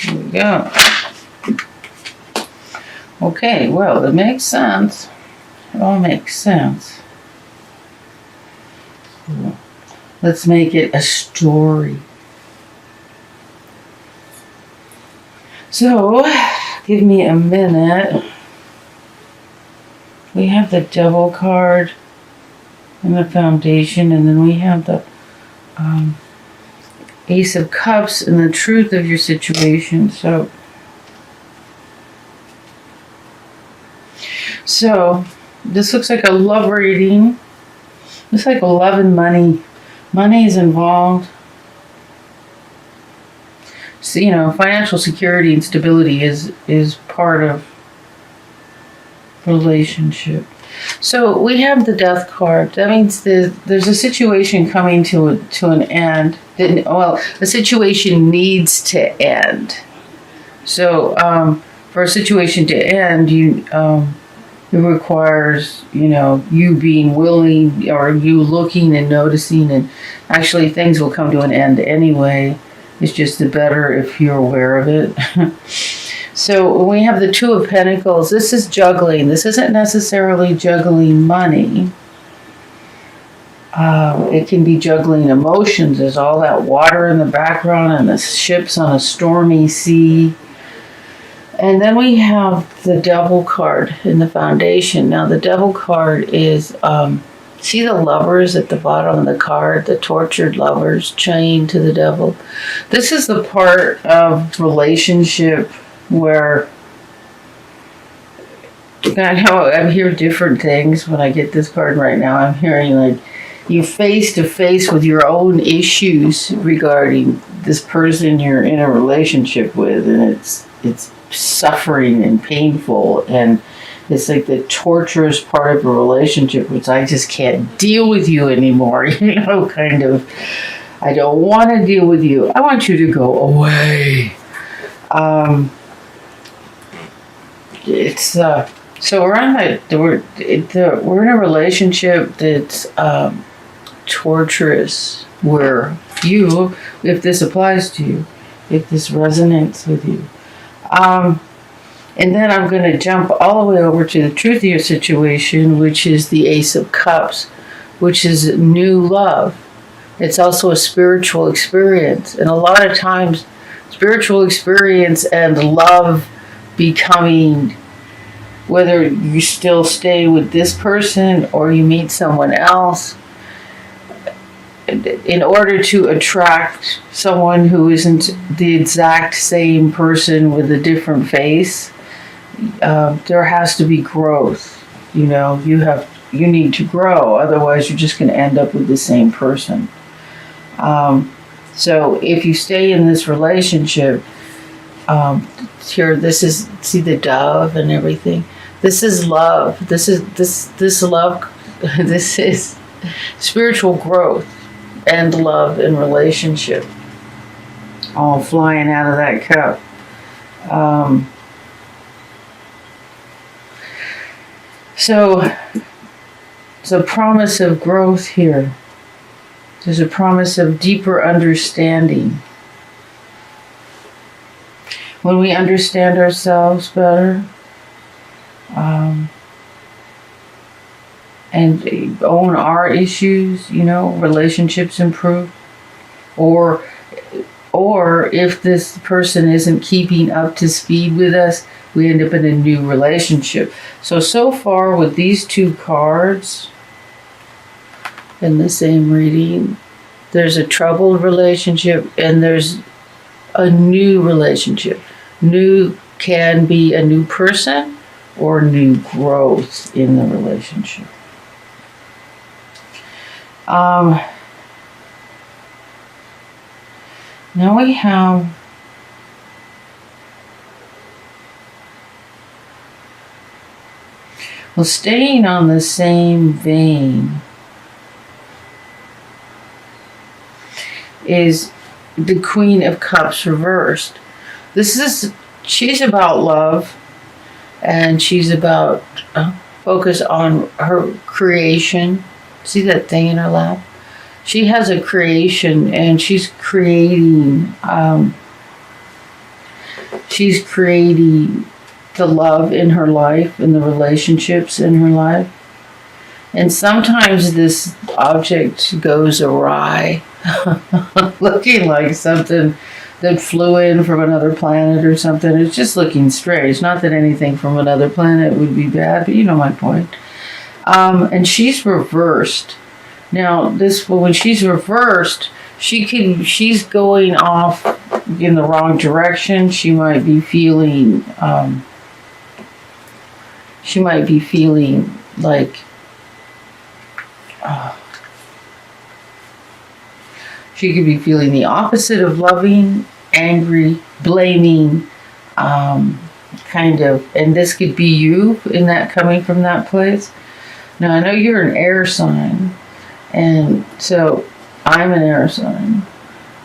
Here we go. Okay, well, it makes sense. It all makes sense. Let's make it a story. So, give me a minute. We have the Devil card in the Foundation, and then we have the Ace of Cups and the truth of your situation. So this looks like a love reading. Looks like love and money. Money is involved. So, financial security and stability is part of relationship. So we have the Death card. That means there's a situation coming to an end. A situation needs to end. So for a situation to end, it requires, you being willing, or you looking and noticing, and actually things will come to an end anyway. It's just better if you're aware of it. So when we have the Two of Pentacles, this is juggling. This isn't necessarily juggling money. It can be juggling emotions. There's all that water in the background and the ships on a stormy sea. And then we have the Devil card in the Foundation. Now the Devil card is, see the lovers at the bottom of the card, the tortured lovers chained to the devil. This is the part of relationship where I hear different things when I get this card right now. I'm hearing like you face to face with your own issues regarding this person you're in a relationship with, and it's suffering and painful, and it's like the torturous part of a relationship, which I just can't deal with you anymore, kind of. I don't want to deal with you. I want you to go away. So we're in a relationship that's torturous, where if this applies to you, if this resonates with you. And then I'm going to jump all the way over to the truth of your situation, which is the Ace of Cups, which is new love. It's also a spiritual experience. And a lot of times, spiritual experience and love becoming, whether you still stay with this person or you meet someone else, in order to attract someone who isn't the exact same person with a different face, there has to be growth. You need to grow, otherwise you're just going to end up with the same person. So if you stay in this relationship, see the dove and everything. This is love. This love. This is spiritual growth and love and relationship, all flying out of that cup. So it's a promise of growth here. There's a promise of deeper understanding. When we understand ourselves better, and own our issues, relationships improve. Or if this person isn't keeping up to speed with us, we end up in a new relationship. So far with these two cards in the same reading, there's a troubled relationship and there's a new relationship. New can be a new person or new growth in the relationship. Now we have staying on the same vein is the Queen of Cups reversed. She's about love, and she's about focus on her creation. See that thing in her lap? She has a creation, and she's creating She's creating the love in her life and the relationships in her life. And sometimes this object goes awry, looking like something that flew in from another planet or something. It's just looking strange. Not that anything from another planet would be bad, but you know my point. And she's reversed. Now, when she's reversed, she's going off in the wrong direction. She might be feeling like she could be feeling the opposite of loving, angry, blaming, kind of, and this could be you in that, coming from that place. Now, I know you're an air sign, and so I'm an air sign,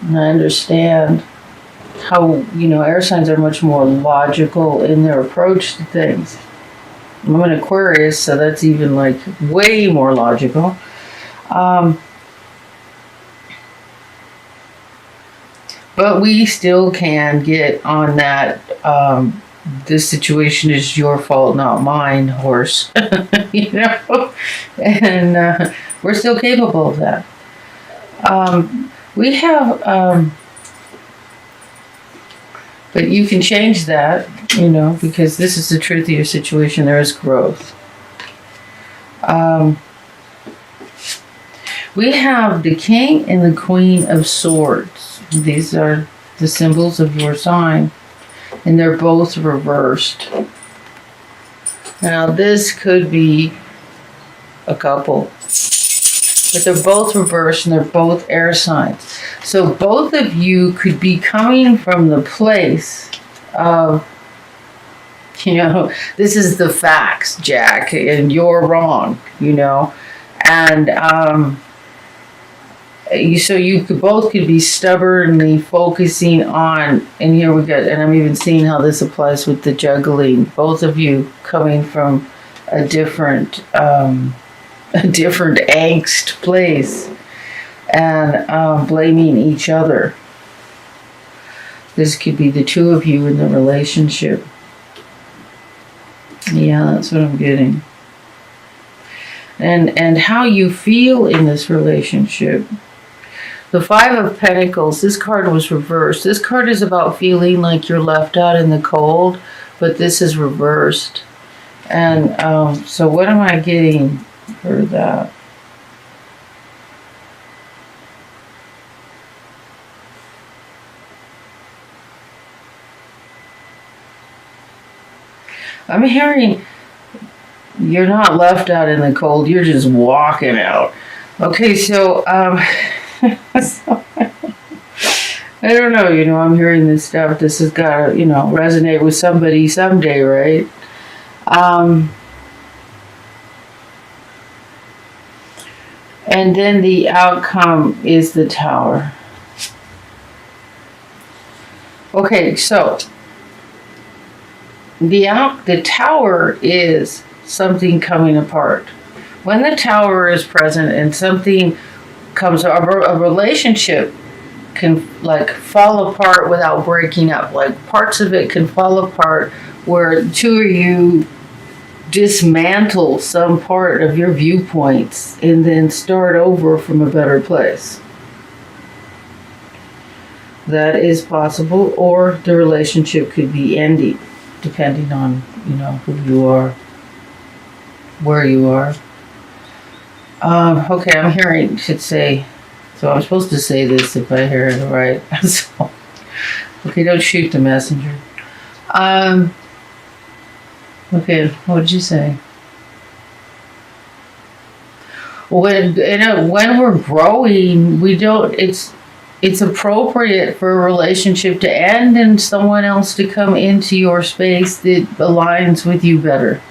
and I understand how, air signs are much more logical in their approach to things. I'm an Aquarius, so that's even like way more logical. But we still can get on that, this situation is your fault, not mine, horse. And we're still capable of that. We have, but you can change that, because this is the truth of your situation. There is growth. We have the King and the Queen of Swords. These are the symbols of your sign, and they're both reversed. Now, this could be a couple, but they're both reversed, and they're both air signs. So both of you could be coming from the place of, this is the facts, Jack, and you're wrong, and so you both could be stubbornly focusing on, and here we go, and I'm even seeing how this applies with the juggling. Both of you coming from a different angst place, and blaming each other. This could be the two of you in the relationship. Yeah, that's what I'm getting. And how you feel in this relationship. The Five of Pentacles, this card was reversed. This card is about feeling like you're left out in the cold, but this is reversed. And so what am I getting for that? I'm hearing you're not left out in the cold, you're just walking out. Okay, so, so I don't know, I'm hearing this stuff. This has got to, resonate with somebody someday, right? And then the outcome is the Tower. Okay, so the Tower is something coming apart. When the Tower is present and something comes, a relationship can fall apart without breaking up. Like parts of it can fall apart where two of you dismantle some part of your viewpoints and then start over from a better place. That is possible, or the relationship could be ending, depending on, who you are, where you are. Okay, I'm hearing, should say, so I'm supposed to say this if I hear it right. So, okay, don't shoot the messenger. Okay, what did you say? When we're growing, it's appropriate for a relationship to end and someone else to come into your space that aligns with you better.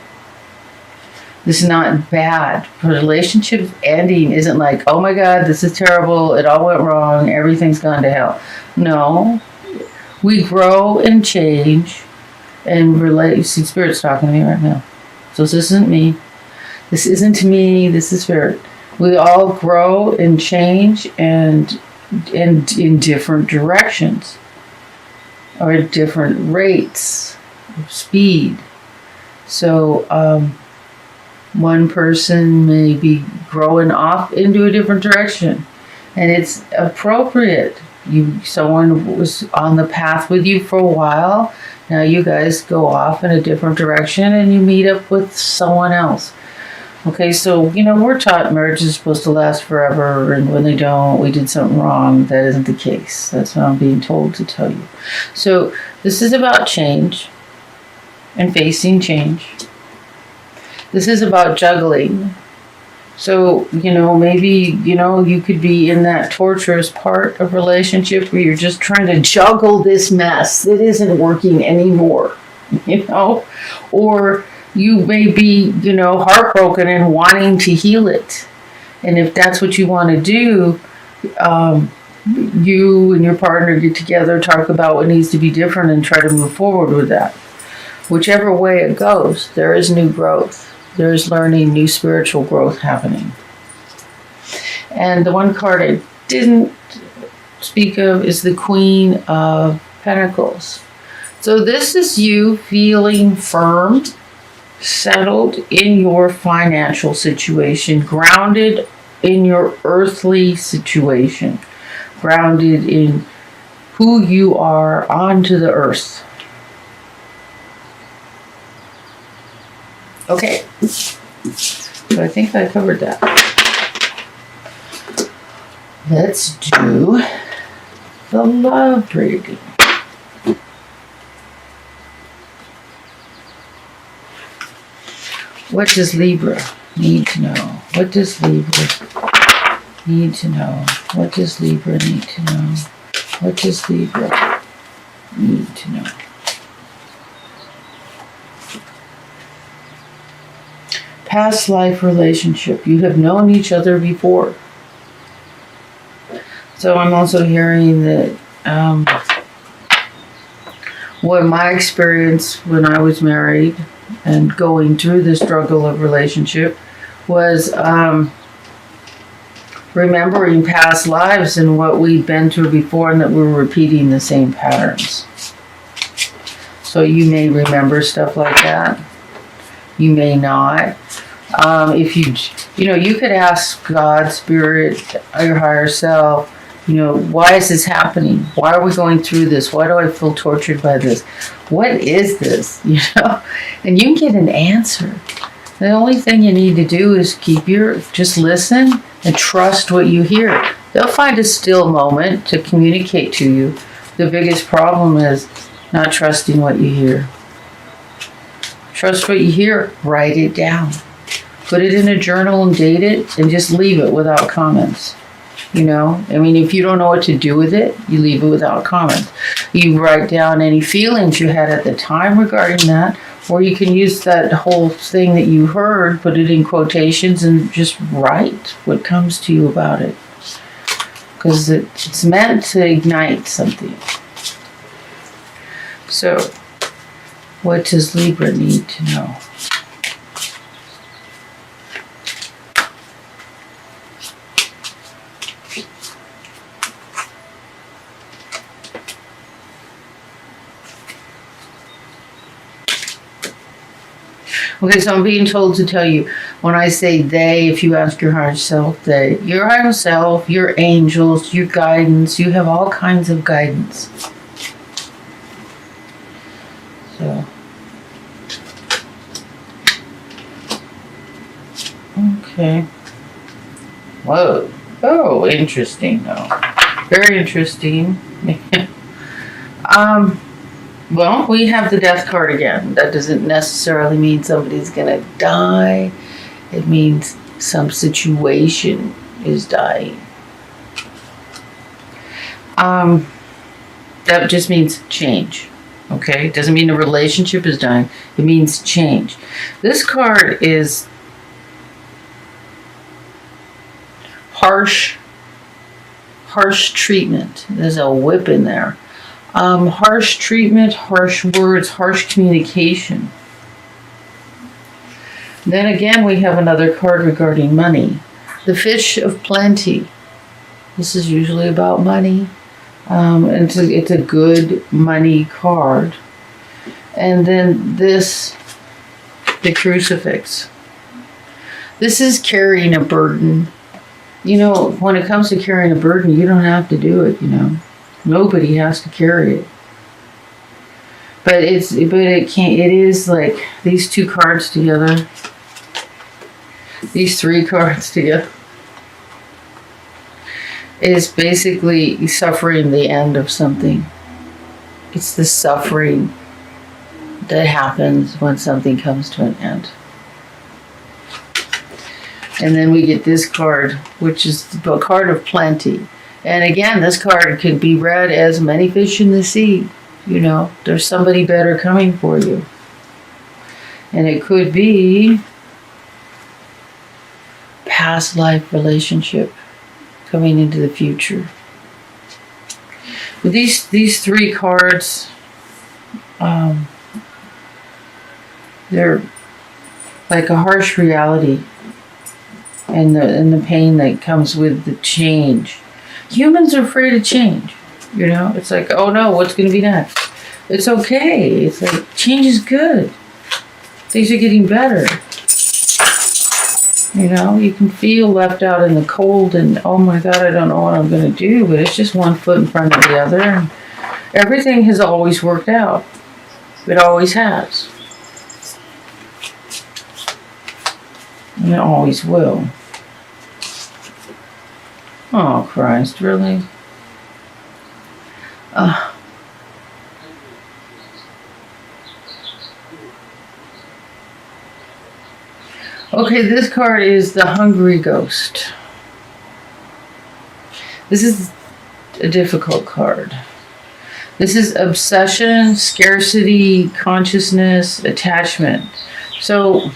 This is not bad. Relationship ending isn't like, oh my God, this is terrible, it all went wrong, everything's gone to hell. No. We grow and change and relate. See, Spirit's talking to me right now. So this isn't me. This isn't me, this is Spirit. We all grow and change and in different directions. or at different rates of speed. So one person may be growing off into a different direction, and it's appropriate. Someone was on the path with you for a while. Now you guys go off in a different direction and you meet up with someone else. Okay, so, we're taught marriage is supposed to last forever, and when they don't, we did something wrong. That isn't the case. That's what I'm being told to tell you. So this is about change and facing change. This is about juggling. So, maybe, you could be in that torturous part of relationship where you're just trying to juggle this mess that isn't working anymore, or you may be, heartbroken and wanting to heal it. And if that's what you want to do, you and your partner get together, talk about what needs to be different, and try to move forward with that. Whichever way it goes, there is new growth. There is learning, new spiritual growth happening. And the one card I didn't speak of is the Queen of Pentacles. So this is you feeling firm, settled in your financial situation, grounded in your earthly situation, grounded in who you are onto the earth. Okay, so I think I covered that. Let's do the love reading. What does Libra need to know? What does Libra need to know? What does Libra need to know? What does Libra need to know? Past life relationship. You have known each other before. So I'm also hearing that what my experience when I was married and going through the struggle of relationship was remembering past lives and what we'd been through before, and that we were repeating the same patterns. So you may remember stuff like that. You may not. If you could ask God, Spirit, your higher self, why is this happening? Why are we going through this? Why do I feel tortured by this? What is this? And you can get an answer. The only thing you need to do is just listen and trust what you hear. They'll find a still moment to communicate to you. The biggest problem is not trusting what you hear. Trust what you hear. Write it down. Put it in a journal and date it, and just leave it without comments. If you don't know what to do with it, you leave it without comment. You write down any feelings you had at the time regarding that, or you can use that whole thing that you heard, put it in quotations, and just write what comes to you about it. Because it's meant to ignite something. So, what does Libra need to know? Okay, so I'm being told to tell you, when I say they, if you ask your higher self, your higher self, your angels, your guidance, you have all kinds of guidance. So, okay. Whoa. Oh, interesting, though. Very interesting. Well, we have the death card again. That doesn't necessarily mean somebody's going to die. It means some situation is dying. That just means change. Okay? It doesn't mean a relationship is dying. It means change. This card is harsh treatment. There's a whip in there. Harsh treatment, harsh words, harsh communication. Then again, we have another card regarding money. The fish of plenty. This is usually about money. And it's a good money card. And then this, the crucifix. This is carrying a burden. You know, when it comes to carrying a burden, you don't have to do it, you know. Nobody has to carry it. But it is like these two cards together. These three cards together. Is basically suffering the end of something. It's the suffering that happens when something comes to an end. And then we get this card, which is the card of plenty. And again, this card could be read as many fish in the sea. You know, there's somebody better coming for you. And it could be past life relationship coming into the future. But these three cards, they're like a harsh reality. And the pain that comes with the change. Humans are afraid of change. You know, it's like, oh no, what's going to be next? It's okay. It's like, change is good. Things are getting better. You know, you can feel left out in the cold and, oh my God, I don't know what I'm going to do. But it's just one foot in front of the other. And everything has always worked out. It always has. And it always will. Oh, Christ, really? Okay, this card is the Hungry Ghost. This is a difficult card. This is obsession, scarcity, consciousness, attachment. So,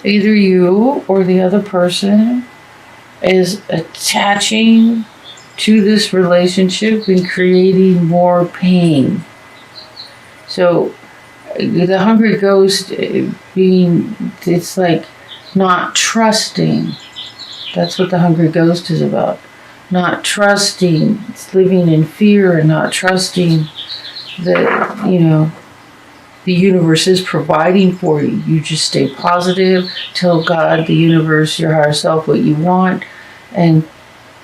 either you or the other person is attaching to this relationship and creating more pain. So the Hungry Ghost being, it's like not trusting. That's what the Hungry Ghost is about. Not trusting. It's living in fear and not trusting that, you know, the universe is providing for you. You just stay positive, tell God, the universe, your higher self what you want, and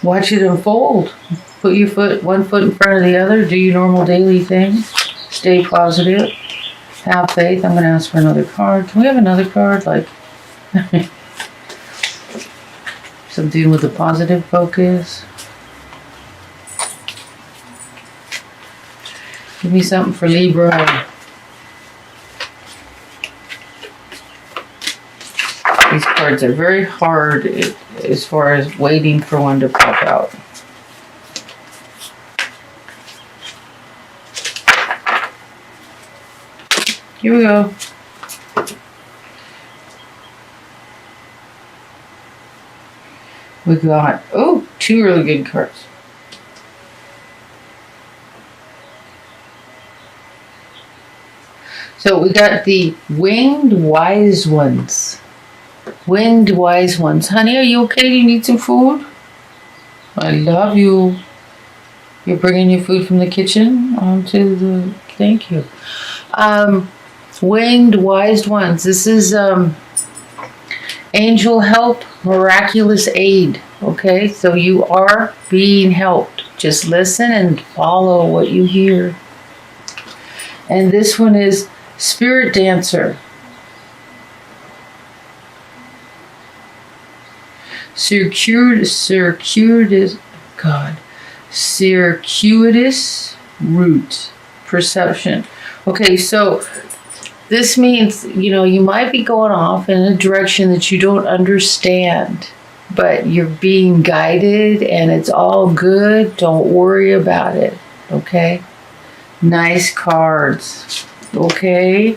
watch it unfold. Put your one foot in front of the other, do your normal daily thing, stay positive, have faith. I'm going to ask for another card. Can we have another card? Like something with a positive focus. Give me something for Libra. These cards are very hard as far as waiting for one to pop out. Here we go. We got, oh, two really good cards. So we got the Winged Wise Ones. Winged Wise Ones. Honey, are you okay? Do you need some food? I love you. You're bringing your food from the kitchen onto the... Thank you. Winged Wise Ones. This is angel help, miraculous aid. Okay? So you are being helped. Just listen and follow what you hear. And this one is Spirit Dancer. Circuitous root perception. Okay, so this means, you know, you might be going off in a direction that you don't understand, but you're being guided and it's all good. Don't worry about it. Okay? Nice cards. Okay?